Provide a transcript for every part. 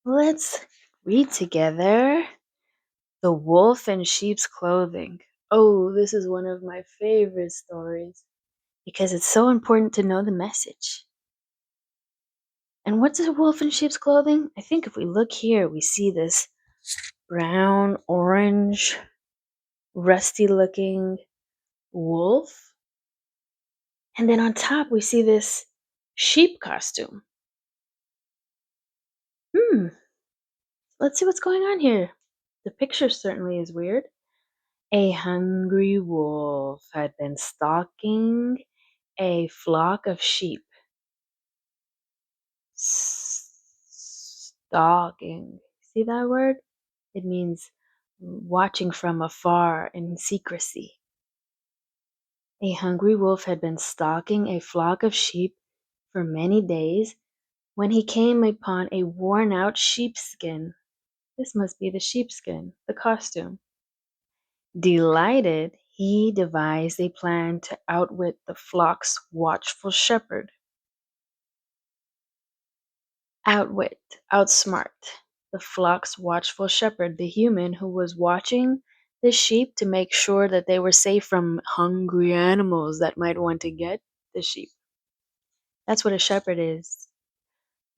Let's read together The Wolf in Sheep's Clothing. Oh, this is one of my favorite stories because it's so important to know the message. And what's a wolf in sheep's clothing? I think if we look here, we see this brown, orange, rusty looking wolf. And then on top, we see this sheep costume. Hmm, let's see what's going on here. The picture certainly is weird. A hungry wolf had been stalking a flock of sheep. Stalking. See that word? It means watching from afar in secrecy. A hungry wolf had been stalking a flock of sheep for many days when he came upon a worn out sheepskin. This must be the sheepskin, the costume. Delighted, he devised a plan to outwit the flock's watchful shepherd. Outwit, outsmart the flock's watchful shepherd, the human who was watching the sheep to make sure that they were safe from hungry animals that might want to get the sheep. That's what a shepherd is.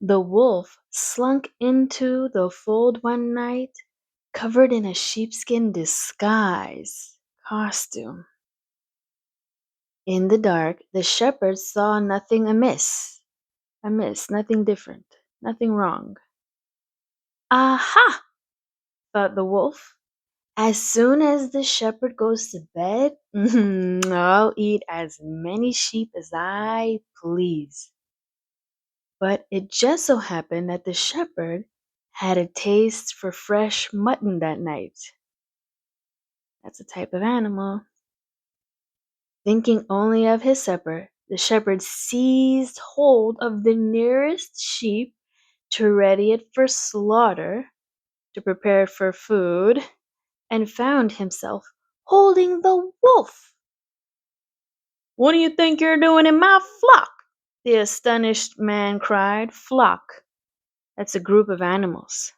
The wolf slunk into the fold one night, covered in a sheepskin disguise costume. In the dark, the shepherd saw nothing amiss, nothing different, nothing wrong. Aha! thought the wolf. As soon as the shepherd goes to bed, I'll eat as many sheep as I please. But it just so happened that the shepherd had a taste for fresh mutton that night. That's a type of animal. Thinking only of his supper, the shepherd seized hold of the nearest sheep to ready it for slaughter, to prepare it for food, and found himself holding the wolf. "What do you think you're doing in my flock?" the astonished man cried. Flock. That's a group of animals.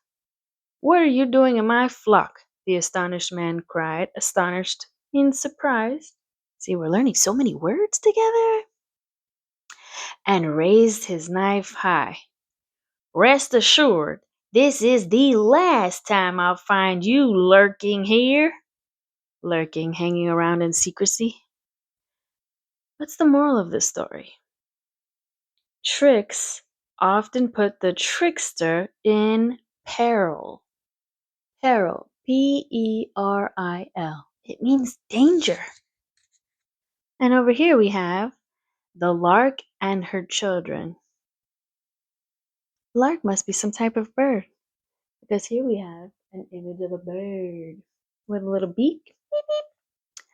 "What are you doing in my flock?" the astonished man cried. Astonished means surprised. See, we're learning so many words together. And raised his knife high. "Rest assured, this is the last time I'll find you lurking here." Lurking, hanging around in secrecy. What's the moral of this story? Tricks often put the trickster in peril. Peril, Peril. It means danger. And over here we have the lark and her children. Lark must be some type of bird because here we have an image of a bird with a little beak. Beep, beep.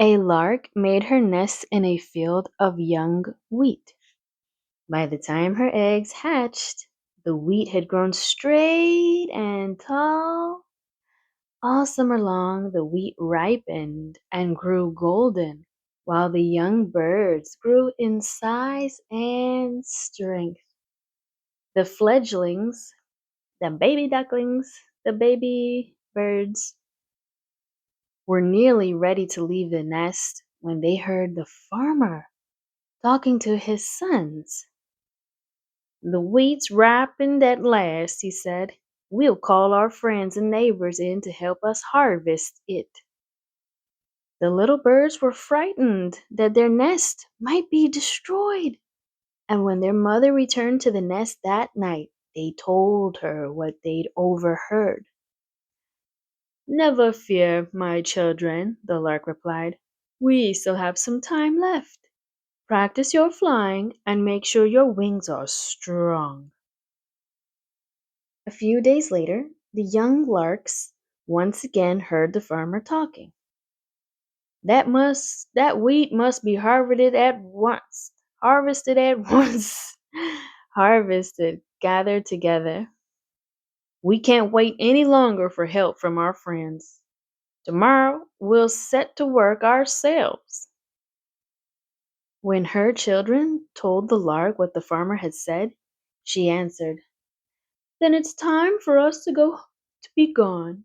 A lark made her nest in a field of young wheat. By the time her eggs hatched, the wheat had grown straight and tall. All summer long, the wheat ripened and grew golden, while the young birds grew in size and strength. The fledglings, the baby ducklings, the baby birds, were nearly ready to leave the nest when they heard the farmer talking to his sons. "The wheat's ripened at last," he said. "We'll call our friends and neighbors in to help us harvest it." The little birds were frightened that their nest might be destroyed, and when their mother returned to the nest that night, they told her what they'd overheard. "Never fear, my children," the lark replied. "We still have some time left. Practice your flying and make sure your wings are strong." A few days later, the young larks once again heard the farmer talking. That wheat must be harvested at once. Harvested at once. Harvested, gathered together. We can't wait any longer for help from our friends. Tomorrow we'll set to work ourselves. When her children told the lark what the farmer had said, she answered, Then it's time for us to be gone.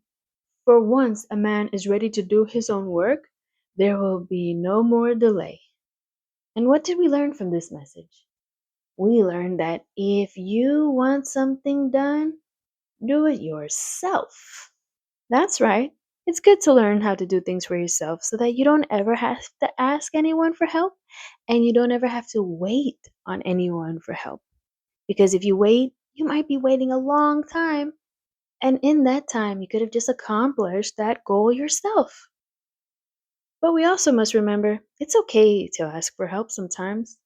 For once a man is ready to do his own work, there will be no more delay. And what did we learn from this message? We learned that if you want something done, do it yourself. That's right. It's good to learn how to do things for yourself so that you don't ever have to ask anyone for help and you don't ever have to wait on anyone for help. Because if you wait, you might be waiting a long time. And in that time, you could have just accomplished that goal yourself. But we also must remember it's okay to ask for help sometimes.